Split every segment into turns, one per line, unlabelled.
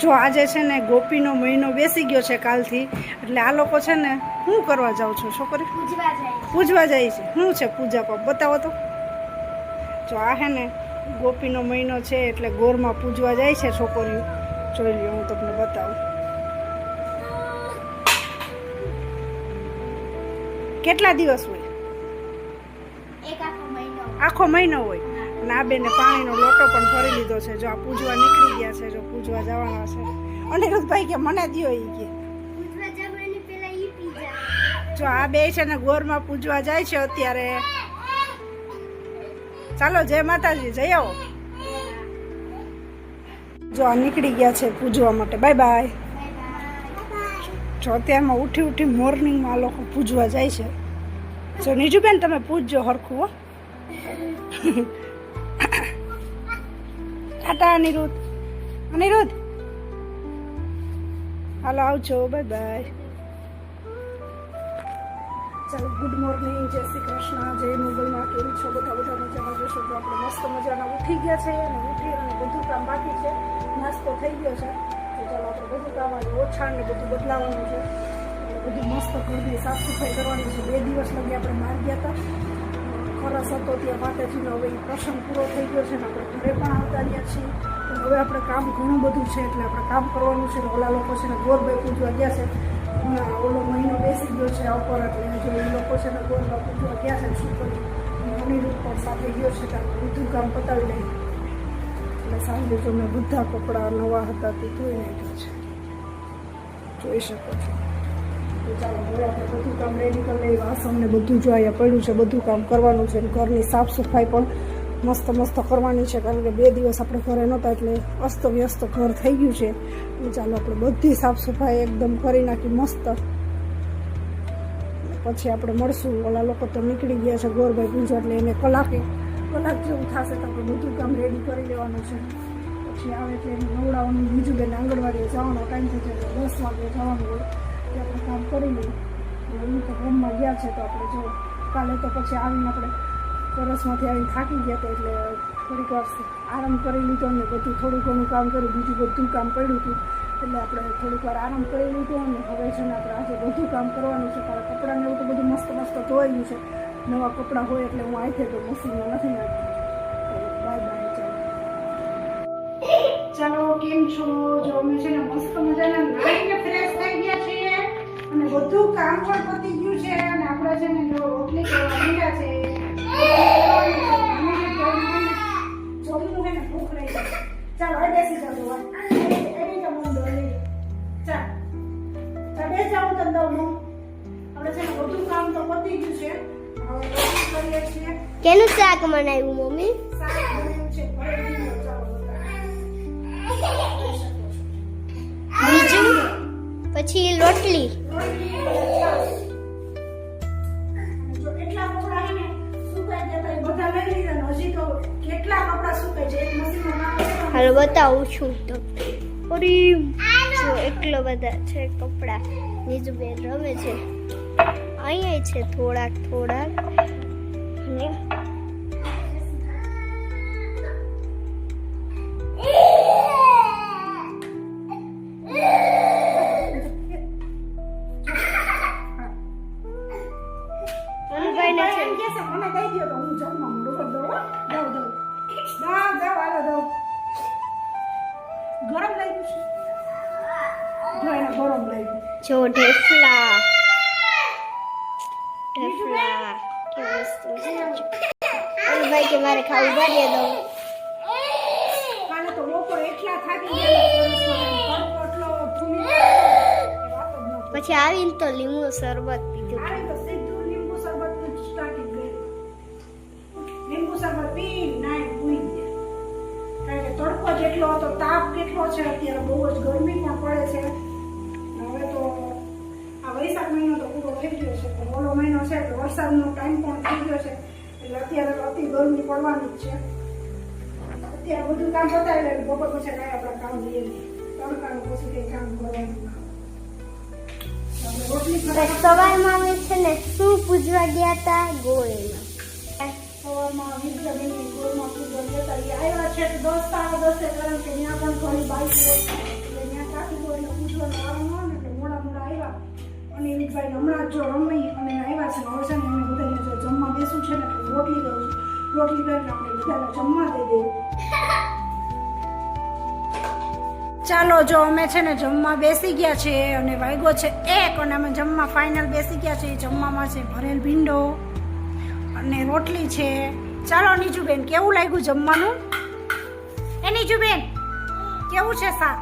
જો આજે છે ને ગોપીનો મહિનો બેસી ગયો છે કાલથી, એટલે આ લોકો છે ને શું કરવા જાવ છો છોકરી? પૂજવા જાય છે. શું છે પૂજા પાપ બતાવો તો. જો આ હે ને ગોપીનો મહિનો છે એટલે ગોરમાં પૂજવા જાય છે છોકરીઓ. જોઈ લ્યો, હું તમને બતાવું. કેટલા દિવસ હોય? આખો મહિનો હોય. અને આ બેને પાણીનો લોટો પણ ભરી લીધો છે. જો આ પૂજવા નીકળી ગયા છે, જો પૂજવા જવાના છે. અનિરુદ્ધભાઈ કે મને દ્યો ઈ કે. જો આ બે છે ને ગોરમાં પૂજવા જાય છે અત્યારે. ચાલો જય માતાજી, જઈ આવો. જો આ નીકળી ગયા છે પૂજવા માટે. Bye bye. જો અત્યારમાં ઉઠી મોર્નિંગમાં આ લોકો પૂજવા જાય છે. જો નીજુબેન તમે પૂજજો હરખું હો. ટાટા અનિરુદ્ધ. અનિરુદ્ધ હાલો આવજો. Bye bye. ચાલો ગુડ મોર્નિંગ, જય શ્રી કૃષ્ણ, જય મોગલમાં. કેમ છો બધા મજામાં જશો? તો આપણે મસ્ત મજાના ઉઠી ગયા છે અને ઉઠી અને બધું કામ બાકી છે. નાસ્તો થઈ ગયો છે તો ચાલો આપણે બધું કામ ઓછાણ ને બધું બદલાવાનું છે. બધું મસ્ત ઘરની સાફ સફાઈ કરવાની છે. 2 દિવસ લગી આપણે બહાર ગયા હતા, ખરસ હતો ત્યાં માતાજીનો. હવે એ પ્રસંગ પૂરો થઈ ગયો છે ને આપણે ઘરે પણ આવતા રહ્યા છીએ. હવે આપણે કામ ઘણું બધું છે એટલે આપણે કામ કરવાનું છે. ઓલા લોકો છે ને ગોરભાઈ પૂજવા ગયા છે. ઓલો મહિનો બેસી ગયો છે અપર, એટલે જો એ લોકો છે ને ગોરબા પૂજવા ગયા છે. શું કર્યું અનિરુદ્ધ પણ સાથે ગયો છે ત્યારે બધું કામ પતાવી લઈએ. એટલે સાંજે જો મેં બધા કપડાં નવા હતા તે ધોઈ નાખ્યા છે, જોઈ શકો છો. તો ચાલો હવે આપણે બધું કામ રેડી કરી લઈએ. વાસણ ને બધું જો અહીંયા પડ્યું છે, બધું કામ કરવાનું છે. ઘરની સાફ સફાઈ પણ મસ્ત કરવાની છે, કારણ કે 2 દિવસ આપણે ઘરે નહોતા એટલે અસ્ત વ્યસ્ત ઘર થઈ ગયું છે. ચાલો આપણે બધી સાફ સફાઈ એકદમ કરી નાખી મસ્ત. પછી આપણે મળશું. ઓલા લોકો તો નીકળી ગયા છે ગોરભાઈ પૂજવા, એટલે એને કલાક જેવું થશે તો આપણે બધું કામ રેડી કરી લેવાનું છે. પછી આવે એટલે એને નવડાવવાનું. બીજું બેન આંગણવાડીએ જવાનો ટાઈમ થઈ જાય, 10 વાગે જવાનું હોય એટલે આપણે કામ કરી લઈએ. એ તો હોમમાં ગયા છે તો આપણે જો કાલે તો પછી આવીને આપણે સરસમાંથી આવીને થાકી ગયા હતા એટલે થોડીક વાર આરામ કરી લીધો અને બધું થોડું ઘણું કામ કર્યું. બીજું બધું કામ પડ્યું હતું એટલે આપણે થોડીક વાર આરામ કરી લીધો. અને હવે છે ને આપણે આજે બધું કામ કરવાનું છે. કારણ કપડાને એવું તો બધું મસ્ત ધોવાયું છે. નવા કપડાં હોય એટલે હું આવી તો મશીનમાં નથી નાખતી. Bye bye. ચાલો કેમ છો? જો અમે છે ને મસ્ત મજાના નાઈને ફ્રેશ થઈ ગયા છીએ અને બધું કામ પણ પતી ગયું છે. અને આપણે છે ને જો રોટલી કરવા મીઠા છે. જમવું છે ને ભૂખ રહી જાય. ચાલો હવે બેસી જાઓ. એની તો મૂંડો લઈ ચાલ બેસી જાઓ. તો દઉં આપણે છે ને બધું કામ તો પતી ગયું છે. હવે રોટલી કરીએ છીએ.
કેનું શાક બનાવ્યું મમ્મી?
શાક બનાવ્યું છે ભરેલું. ચાલો
બીજું પછી રોટલી. હાલો બતાવું છું તો. જો એટલો બધા છે કપડા. બીજું બેન રમે છે. અહીંયા છે થોડાક અને જો ઢેફલા કે વસ્તુ ભાઈ કે મારે ખાવું ભરીએ દઉં. પછી આવીને તો લીંબુ શરબત પીધું.
લીંબુ શરબત પી નાઈ પૂઈ કારણ કે તડકો જેટલો હતો, તાપ કેટલો છે અત્યારે, બહુ જ ગરમી પણ પડે છે. હવે તો આ વૈશાખ મહિનો તો પૂરો થઈ ગયો છે, પણ ઓલો મહિનો છે એટલે વરસાદનો ટાઈમ પણ થઈ ગયો છે એટલે અત્યારે અતિ ગરમી પડવાની જ છે. અત્યારે બધું કામ પતાવી લે બપોર પછી કાંઈ આપણે કામ લઈએ નહીં. તડકાનું પછી કંઈ કામ કરવાનું ના.
સવારમાં અમે છે ને શું પૂજવા ગયા હતા? ગોળમાં.
સવારમાં વિદ્યાબેનની ગોળમાં પૂજવા ગયા હતા. એ આવ્યા છે 10 સાડા 10 કારણ કે ત્યાં પણ ઘણી બાઈક હોય એટલે સુંદર વાળો હોય ને એટલે મોડા મોડા આવ્યા અને અનિરુદ્ધભાઈ હમણાં જો રમી અને આવ્યા છે હવે છે ને અમે બધાને જો જમવા બેસું છે ને એટલે રોટલી કરું છું રોટલી કરીને આપણે બધાને જમવા દઈ દઈએ ચાલો જો અમે છે ને જમવા બેસી ગયા છે અને વાગ્યો છે 1 અને અમે જમવા ફાઇનલ બેસી ગયા છે જમવામાં છે ભરેલ ભીંડો અને રોટલી છે ચાલો નીજુબેન કેવું લાગ્યું જમવાનું એ નીજુબેન કેવું છે શાક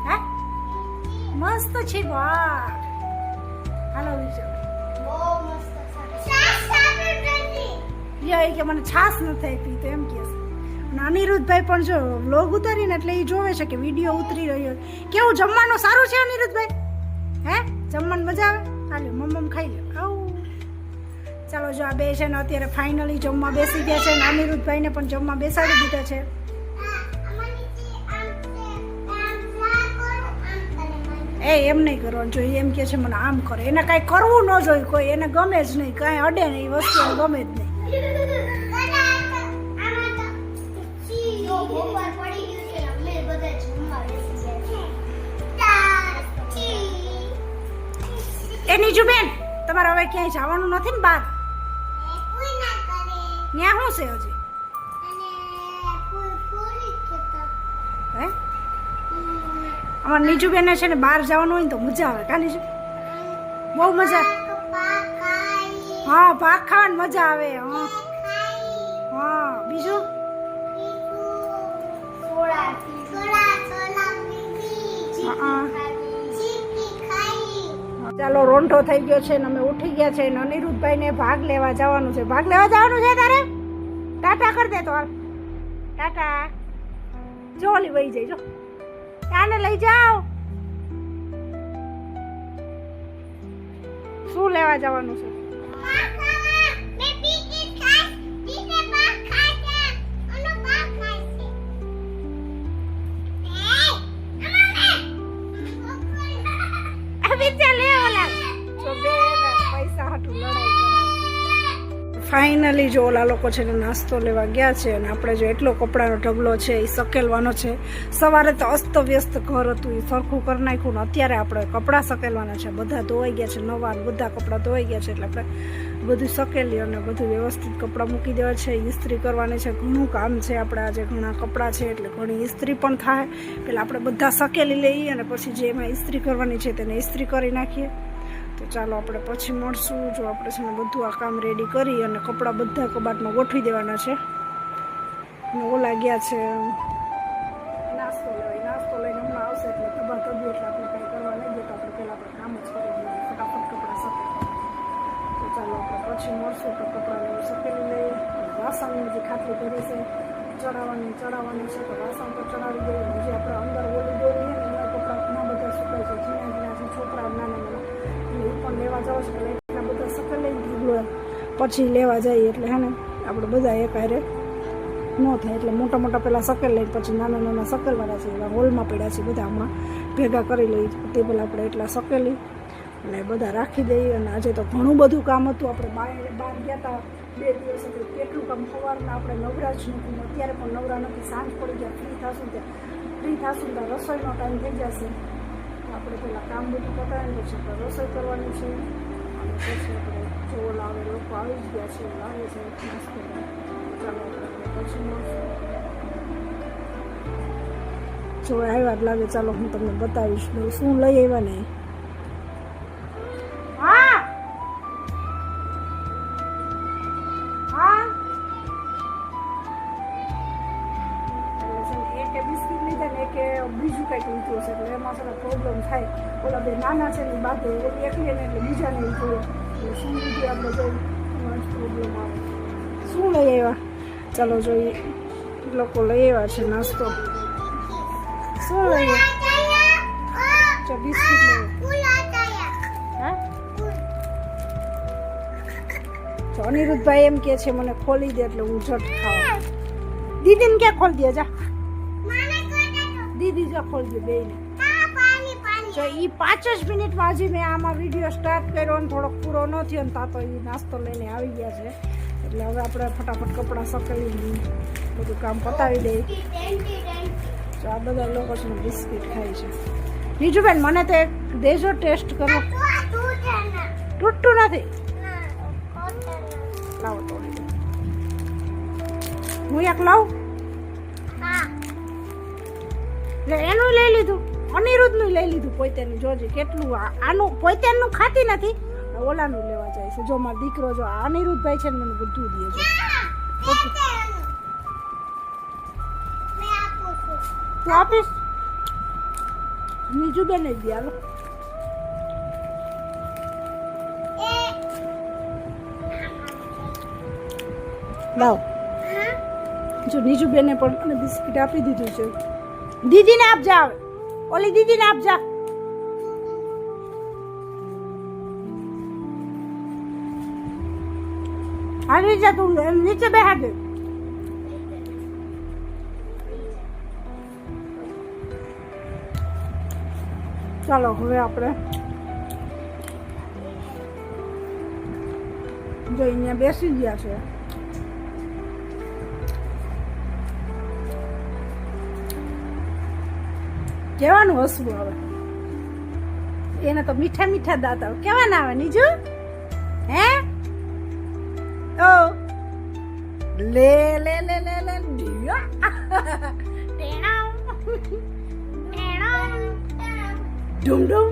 હે મસ્ત છે વાહ હાલો બીજો યા કે મને છાસ નથી આપી તો એમ કે અને અનિરુદ્ધભાઈ પણ જો વ્લોગ ઉતારીને એટલે એ જોવે છે કે વિડીયો ઉતરી રહ્યો કેવું જમવાનું સારું છે અનિરુદ્ધભાઈ હે જમવાનું મજા આવે હાલે મમ્મ ખાઈ લે આવું ચાલો જો આ બે છે ને અત્યારે ફાઇનલી જમવા બેસી ગયા છે અને અનિરુદ્ધભાઈને પણ જમવા બેસાડી દીધા છે એ એમ નહીં કરવાનું જોઈએ એમ કે છે મને આમ કરે એને કાંઈ કરવું ન જોઈએ કોઈ એને ગમે જ નહીં કાંઈ અડે નહીં વસ્તુ ગમે જ નહીં એ નીજુબેન તમારે હવે ક્યાંય જવાનું નથી ને બહાર ત્યાં શું છે હજી હે અમારે નીજુબેન છે ને બહાર જવાનું હોય ને તો મજા આવે કા નીજુ બહુ મજા હા ભાગ ખાવાની મજા આવે હા હા બીજું ચાલો રોંઢો થઈ ગયો છે ને અમે ઉઠી ગયા છે ને અનિરુદ્ધભાઈને ભાગ લેવા જવાનું છે ભાગ લેવા જવાનું છે તારે ટાટા કરી દે તો હાલ ટાટા જો ઓલી વહી જાય જો આને લઈ જાઓ શું લેવા જવાનું છે ફાઇનલી જો ઓલા લોકો છે ને નાસ્તો લેવા ગયા છે અને આપણે જો એટલો કપડાનો ઢગલો છે એ સકેલવાનો છે સવારે તો અસ્તવ્યસ્ત ઘર હતું એ સરખું કરી નાખ્યું ને અત્યારે આપણે કપડાં સકેલવાના છે બધા ધોવાઈ ગયા છે નવા બધા કપડાં ધોવાઈ ગયા છે એટલે આપણે બધું સકેલી અને બધું વ્યવસ્થિત કપડાં મૂકી દેવા છે ઇસ્ત્રી કરવાની છે ઘણું કામ છે આપણે આજે ઘણા કપડાં છે એટલે ઘણી ઇસ્ત્રી પણ થાય પેલા આપણે બધા સકેલી લઈએ અને પછી જે એમાં ઇસ્ત્રી કરવાની છે તેને ઇસ્ત્રી કરી નાખીએ તો ચાલો આપણે પછી મળશું જો આપણે છે ને બધું આ કામ રેડી કરી અને કપડાં બધા કબાટમાં ગોઠવી દેવાના છે અને ઓલા ગયા છે નાસ્તો લઈને હમણાં આવશે એટલે તબા તબ્યું એટલે આપણે કંઈ કરવા નહીં દે તો આપણે પહેલાં આપણે કામ જ કરી દઈએ ફટાફટ કપડાં સકેલ તો ચાલો આપણે પછી મળશું તો કપડાને સકેલી લઈએ વાસણની જે ખાતરી કરી છે ચડાવવાની છે તો વાસણ તો ચડાવી દઈએ જે આપણે અંદર ઓલી દોરીએ ને એના કપડાં ઘણા બધા સુકાય છે ઝીણા જે છોકરા નાના નાના એ પણ લેવા જાવ છે એટલે એટલા બધા સકેલ લઈ દીધું પછી લેવા જઈએ એટલે હે ને આપણે બધા એક હારે ન થાય એટલે મોટા મોટા પહેલાં સકેલ લઈને પછી નાના નાના સકેલવાળા છે એવા હોલમાં પડ્યા છે બધા હમણાં ભેગા કરી લઈએ તે પહેલાં આપણે એટલા સકેલી અને બધા રાખી દઈએ અને આજે તો ઘણું બધું કામ હતું આપણે બહાર ગયા હતા 2 દિવસ હતું કેટલું કામ સવારના આપણે નવરા જ નથી અત્યારે પણ નવરા નથી સાંજ પડી ગયા ફ્રી થશું ત્યાં રસોઈનો ટાઈમ થઈ જશે આપણે પહેલાં કામ બધું પતાવીને પછી આપણે રસોઈ કરવાની છે અને પછી આપણે જો લાવે લોકો આવી જ ગયા છે લાવે છે નાસ્તો ચાલો આપણે પછી મળશું જો આવ્યા જ લાગે ચાલો હું તમને બતાવીશ શું લઈ આવ્યા ને હા હા એકે બિસ્કિટ લીધા ને એકે બીજું કંઈક લીધું હશે એટલે એમાં થોડા પ્રોબ્લેમ થાય ઓલા બે નાના છે ને બાદ ઓલી એકલી ને એટલે બીજાને લીધું એટલે શું લીધું આપણે જોઈએ એમાં જ પ્રોબ્લેમ આવે શું લઈ આવ્યા ચાલો જોઈએ લોકો લઈ આવ્યા છે નાસ્તો શું લઈ આવ્યા બિસ્કિટ લઈ અનિરુદ્ધભાઈ એમ કે છે મને ખોલી દે એટલે હું ઝટ ખાવા દીદીને ક્યાં ખોલી દે જા દીદી જા ખોલી દે બેને જો એ 5 જ મિનિટમાં હજી મેં આમાં વિડીયો સ્ટાર્ટ કર્યો ને થોડોક પૂરો ન થયો ને તા તો એ નાસ્તો લઈને આવી ગયા છે એટલે હવે આપણે ફટાફટ કપડાં સકેલી બધું કામ પતાવી દઈએ તો આ બધા લોકો છે બિસ્કિટ ખાય છે નીજુબેન મને તો એક દેજો ટેસ્ટ કરો. તૂટતું નથી. લાવો તોડી દો. હું એક લાવું. એનું લઈ લીધું, અનિરુદ્ધનું લઈ લીધું. પોતાનું જોજે કેટલું આનું પોતાનું ખાતી નથી, ઓલાનું લેવા જાય છે. જો મારો દીકરો જો આ અનિરુદ્ધભાઈ છે ને મને બધું દે છે. તું આપીશ? નીજુબેન જ દે. હાલો લાવ. જો નીજુબેને પણ મને બિસ્કિટ આપી દીધું છે. દીદીને આપજા. આવે ઓલી દીદીને આપજા. આવી જા તું નીચે બેહા દે. ચાલો હવે આપણે જો અહીંયા બેસી ગયા છે. કેવાનું હસવું આવે એને તો મીઠા મીઠા દાંત આવે. કેવાના આવે નીજુ? હે ઓ લે લે લે લે લે ઢૂમ ઢૂમ